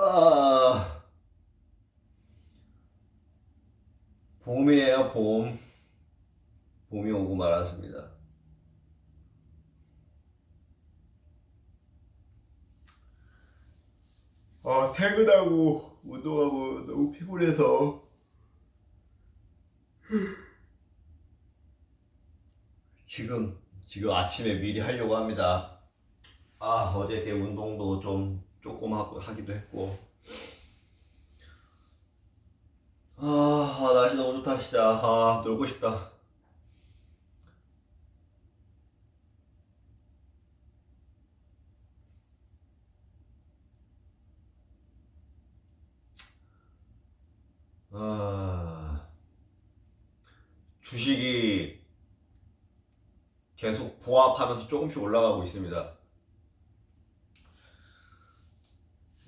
아, 봄이에요, 봄. 봄이 오고 말았습니다. 퇴근하고 운동하고 너무 피곤해서 지금 아침에 미리 하려고 합니다. 어저께 운동도 좀 조금 하기도 했고. 날씨 너무 좋다, 진짜. 놀고 싶다. 아, 주식이 계속 보합하면서 조금씩 올라가고 있습니다.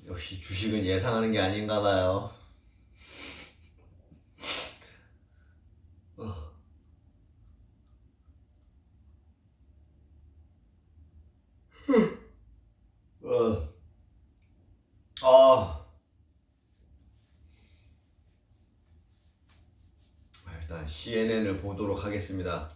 역시 주식은 예상하는 게 아닌가 봐요. 어, 어, 아, 일단 CNN을 보도록 하겠습니다.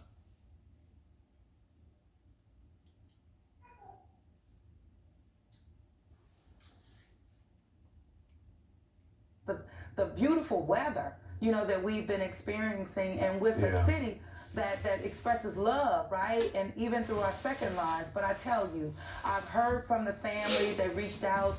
The beautiful weather, that we've been experiencing, and with a city that expresses love, right? And even through our second lines. But I tell you, I've heard from the family. They reached out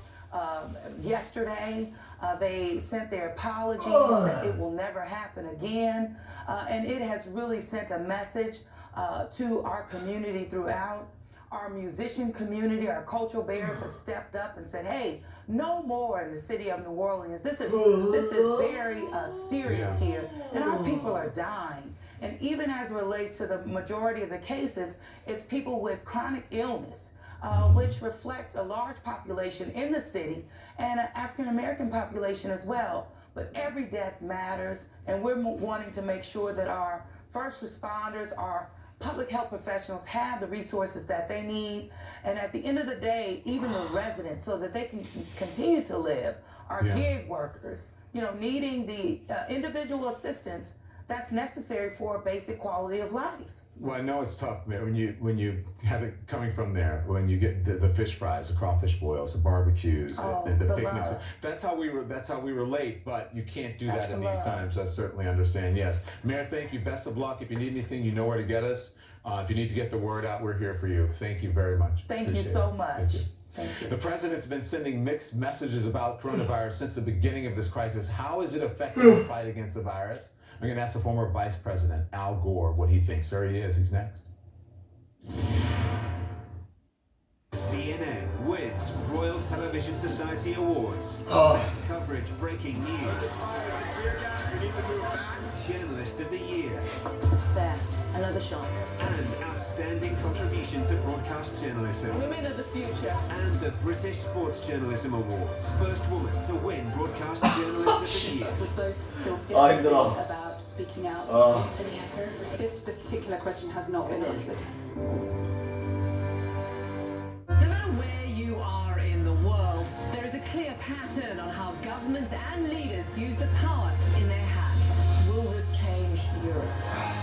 yesterday. They sent their apologies that it will never happen again. And it has really sent a message to our community throughout. Our musician community, our cultural bearers have stepped up and said, hey, no more in the city of New Orleans. This is very serious here. And our people are dying. And even as it relates to the majority of the cases, it's people with chronic illness, which reflect a large population in the city and an African-American population as well. But every death matters, and we're wanting to make sure that our first responders, our public health professionals have the resources that they need, and at the end of the day, even the residents, so that they can continue to live, our gig workers, needing the individual assistance that's necessary for a basic quality of life. Well, I know it's tough, man, when you have it coming from there, when you get the fish fries, the crawfish boils, the barbecues, and the picnics. Love. That's how we relate, but you can't do that in these times. I certainly understand. Yes, Mayor, thank you. Best of luck. If you need anything, you know where to get us. If you need to get the word out, we're here for you. Thank you very much. Thank you so much. Thank you. Thank you. The president's been sending mixed messages about coronavirus since the beginning of this crisis. How is it affecting the fight against the virus? I'm going to ask the former Vice President, Al Gore, what he thinks. There he is. He's next. CNN wins Royal Television Society Awards for Best Coverage Breaking News. Journalist of the Year. There, another shot. And Outstanding Contribution to Broadcast Journalism. Women of the future. And the British Sports Journalism Awards. First woman to win Broadcast Journalist of the Year. We both feel differently about speaking out for the answer. This particular question has not been answered. No matter where you are in the world, there is a clear pattern on how governments and leaders use the power in their hands. Will this change Europe?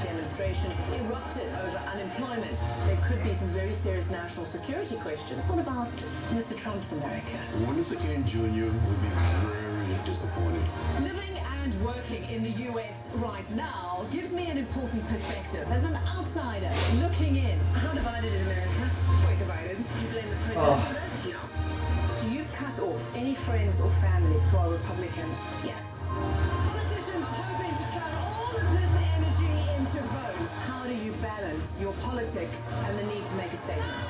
Demonstrations erupted over unemployment. There could be some very serious national security questions. What about Mr. Trump's America? When Mr. King Jr. will be very disappointed. Living and working in the US right now gives me an important perspective. As an outsider looking in, how divided is America? Quite divided. You blame the president for that? No. You've cut off any friends or family who are Republican? Yes. Politicians hoping to turn all of this energy into votes. How do you balance your politics and the need to make a statement?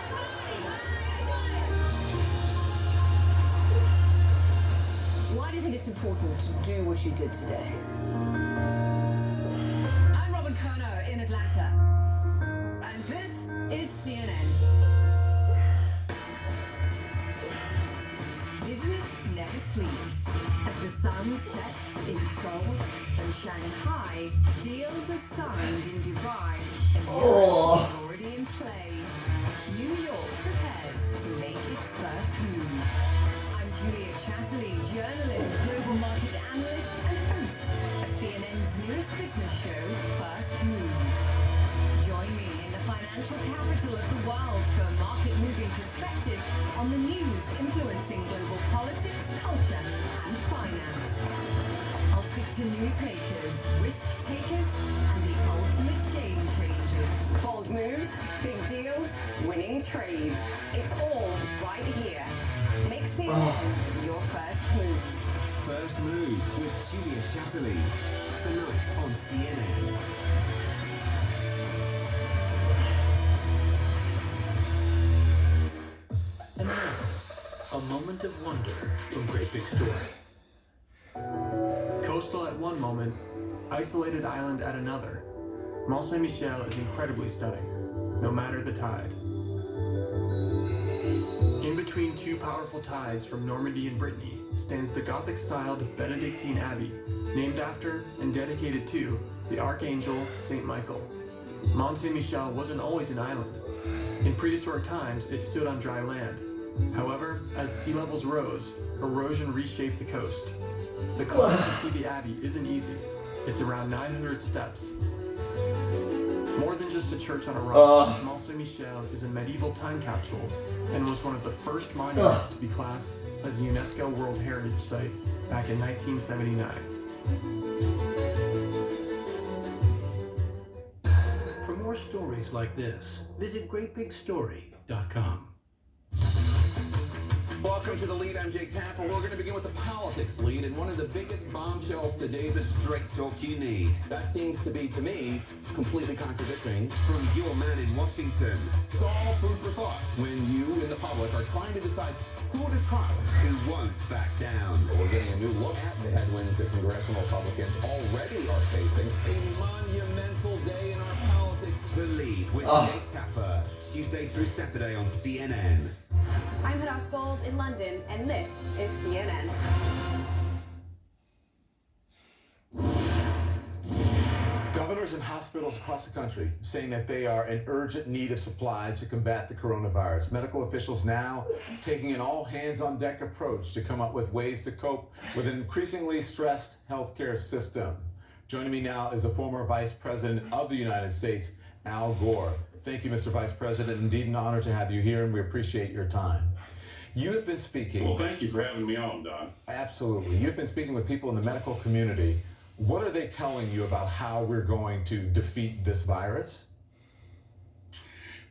Why do you think it's important to do what you did today? I'm Robin Kerner in Atlanta, and this is CNN. Business never sleeps. As the sun sets in Seoul and Shanghai, deals are signed in Dubai, and deals are already in play. New York prepares to make its first move. I'm Julia Chatterley, market-moving perspective on the news influencing global politics, culture, and finance. I'll speak to newsmakers, risk-takers, and the ultimate game changers. Bold moves, big deals, winning trades. It's all right here. Make CNN your first move. First Move with Julia Chatterley. Tonight on CNN. And now, a moment of wonder from Great Big Story. Coastal at one moment, isolated island at another, Mont Saint-Michel is incredibly stunning, no matter the tide. In between two powerful tides from Normandy and Brittany stands the Gothic-styled Benedictine Abbey, named after and dedicated to the Archangel Saint Michael. Mont Saint-Michel wasn't always an island. In prehistoric times, it stood on dry land. However, as sea levels rose, erosion reshaped the coast. The climb to see the Abbey isn't easy. It's around 900 steps. More than just a church on a rock, Mont Saint-Michel is a medieval time capsule and was one of the first monuments to be classed as a UNESCO World Heritage Site back in 1979. For more stories like this, visit GreatBigStory.com. Welcome to The Lead. I'm Jake Tapper. We're going to begin with the politics lead, and one of the biggest bombshells today. The straight talk you need. That seems to be, to me, completely contradicting. From your man in Washington. It's all food for thought when you in the public are trying to decide who to trust. Who won't back down. We're getting a new look at the headwinds that congressional Republicans already are facing. A monumental day in our politics. The Lead with Jake Tapper. Tuesday through Saturday on CNN. I'm Hadas Gold in London, and this is CNN. Governors and hospitals across the country saying that they are in urgent need of supplies to combat the coronavirus. Medical officials now taking an all-hands-on-deck approach to come up with ways to cope with an increasingly stressed healthcare system. Joining me now is the former Vice President of the United States, Al Gore. Thank you, Mr. Vice President. Indeed an honor to have you here, and we appreciate your time. You have been speaking... Well, thank you for having me on, Don. Absolutely. You've been speaking with people in the medical community. What are they telling you about how we're going to defeat this virus?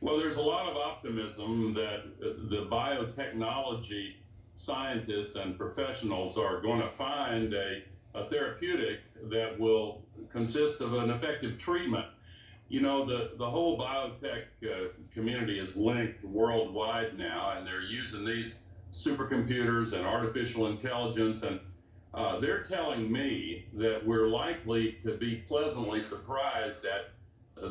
Well, there's a lot of optimism that the biotechnology scientists and professionals are going to find a therapeutic that will consist of an effective treatment. You know, the whole biotech community is linked worldwide now, and they're using these supercomputers and artificial intelligence, and they're telling me that we're likely to be pleasantly surprised at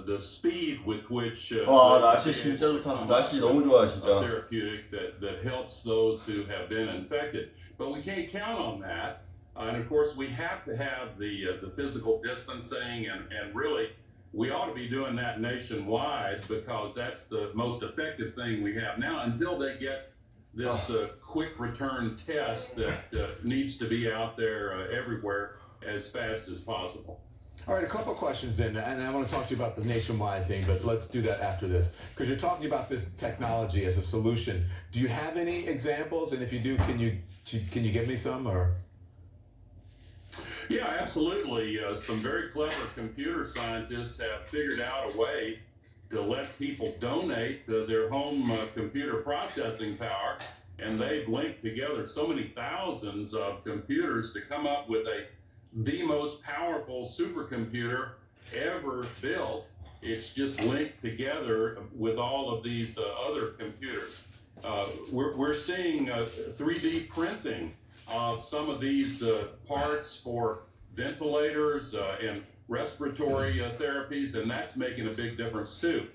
the speed with which 날씨 진짜 좋다. 날씨 너무 좋아 진짜. a therapeutic that helps those who have been infected. But we can't count on that. And of course, we have to have the physical distancing, and really, we ought to be doing that nationwide because that's the most effective thing we have now until they get this quick return test that needs to be out there everywhere as fast as possible. All right, a couple of questions then, and I want to talk to you about the nationwide thing, but let's do that after this. Because you're talking about this technology as a solution. Do you have any examples? And if you do, can you give me some? Or Yeah, absolutely. Some very clever computer scientists have figured out a way to let people donate their home computer processing power, and they've linked together so many thousands of computers to come up with the most powerful supercomputer ever built. It's just linked together with all of these other computers. We're seeing 3D printing of some of these parts for ventilators and respiratory therapies, and that's making a big difference too.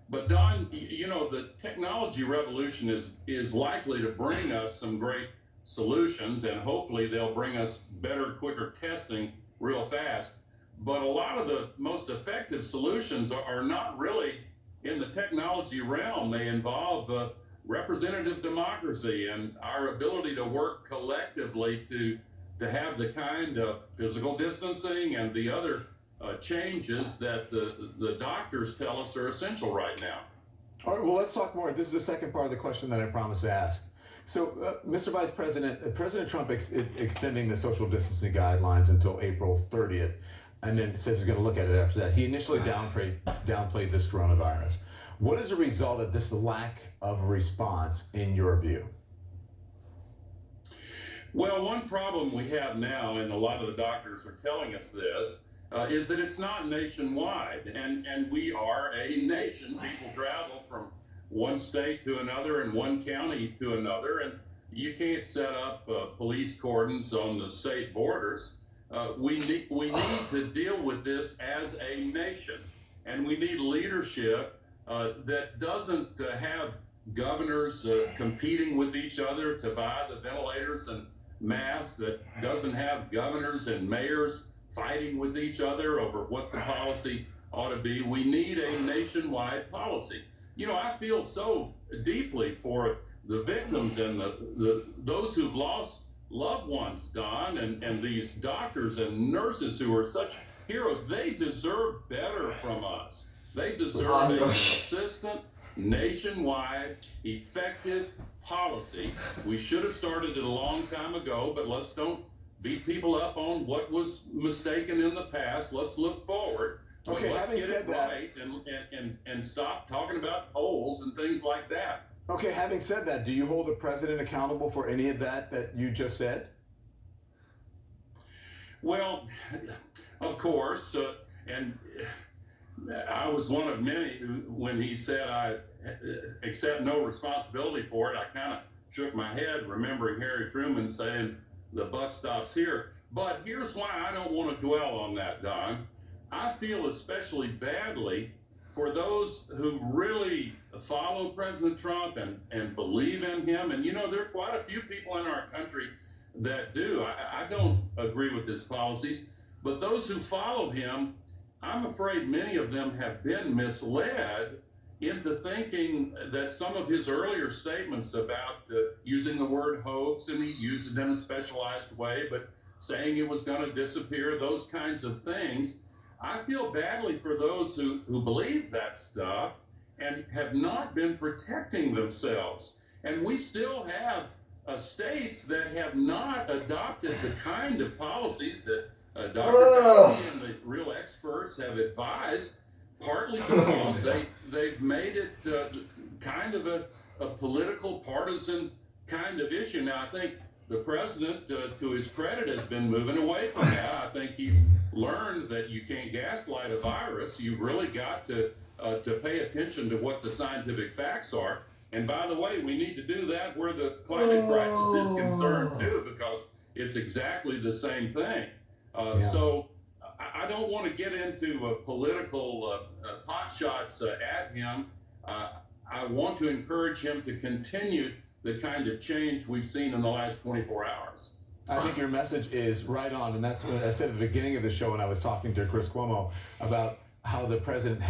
But Don, you know, the technology revolution is likely to bring us some great solutions, and hopefully they'll bring us better, quicker testing real fast. But a lot of the most effective solutions are not really in the technology realm. They involve representative democracy and our ability to work collectively to have the kind of physical distancing and the other changes that the doctors tell us are essential right now. All right, well, let's talk more. This is the second part of the question that I promised to ask. So, Mr. Vice President, President Trump extending the social distancing guidelines until April 30th, and then says he's going to look at it after that. He initially downplayed this coronavirus. What is the result of this lack of response, in your view? Well, one problem we have now, and a lot of the doctors are telling us this, is that it's not nationwide, and we are a nation. People travel from one state to another and one county to another, and you can't set up police cordons on the state borders. We need to deal with this as a nation, and we need leadership that doesn't have governors competing with each other to buy the ventilators and masks, that doesn't have governors and mayors fighting with each other over what the policy ought to be. We need a nationwide policy. You know, I feel so deeply for the victims and those who've lost loved ones, Don, and these doctors and nurses who are such heroes. They deserve better from us. They deserve a consistent, nationwide, effective policy. We should have started it a long time ago, but let's don't beat people up on what was mistaken in the past. Let's look forward. Okay, let's having get said it that, right and stop talking about polls and things like that. Okay, having said that, do you hold the president accountable for any of that you just said? Well, of course, and I was one of many who, when he said I accept no responsibility for it, I kind of shook my head, remembering Harry Truman saying, the buck stops here. But here's why I don't want to dwell on that, Don. I feel especially badly for those who really follow President Trump and believe in him. And, you know, there are quite a few people in our country that do. I don't agree with his policies, but those who follow him, I'm afraid many of them have been misled into thinking that some of his earlier statements about using the word hoax, and he used it in a specialized way, but saying it was going to disappear, those kinds of things. I feel badly for those who believe that stuff and have not been protecting themselves. And we still have states that have not adopted the kind of policies that Dr. Fauci and the real experts have advised, partly because they've made it kind of a political, partisan kind of issue. Now, I think the president, to his credit, has been moving away from that. I think he's learned that you can't gaslight a virus. You've really got to pay attention to what the scientific facts are. And by the way, we need to do that where the climate crisis is concerned too, because it's exactly the same thing. So I don't want to get into political pot shots at him. I want to encourage him to continue the kind of change we've seen in the last 24 hours. I think your message is right on, and that's what I said at the beginning of the show when I was talking to Chris Cuomo about how the president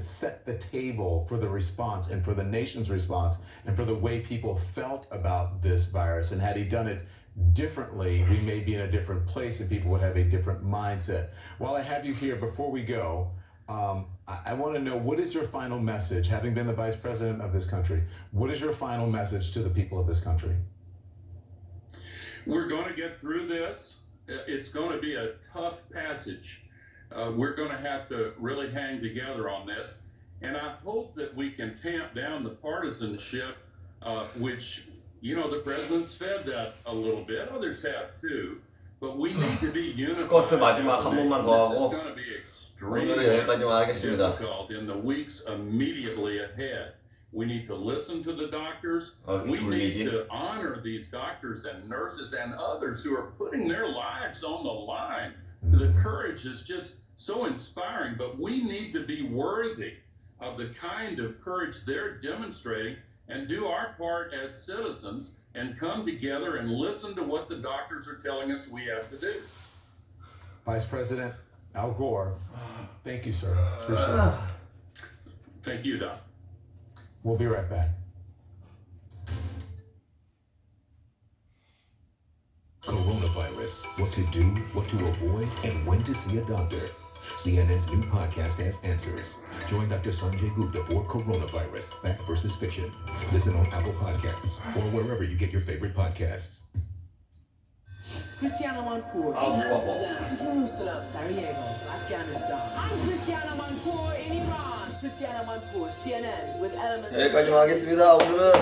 set the table for the response and for the nation's response and for the way people felt about this virus. And had he done it differently, we may be in a different place and people would have a different mindset. While I have you here, before we go, I want to know, what is your final message, having been the vice president of this country? What is your final message to the people of this country? We're going to get through this. It's going to be a tough passage. We're going to have to really hang together on this. And I hope that we can tamp down the partisanship, which, you know, the president's fed that a little bit. Others have too. But we need to be unified. 스쿼트 마지막 한 번만 더 하고 This is going to be extremely 오늘은 여기까지만 하겠습니다. difficult in the weeks immediately ahead. We need to listen to the doctors. We need to honor these doctors and nurses and others who are putting their lives on the line. The courage is just so inspiring, but we need to be worthy of the kind of courage they're demonstrating and do our part as citizens and come together and listen to what the doctors are telling us we have to do. Vice President Al Gore, thank you, sir. Appreciate it. Thank you, Doc. We'll be right back. Coronavirus, what to do, what to avoid, and when to see a doctor. CNN's new podcast has answers. Join Dr. Sanjay Gupta for Coronavirus, Fact versus Fiction. Listen on Apple Podcasts or wherever you get your favorite podcasts. Cristiano Manpour in Amsterdam, Jerusalem, Sarajevo, Afghanistan. I'm Cristiano Manpour in Iran. Cristiano Manpour, CNN with elements. 여기까지만 하겠습니다. 오늘은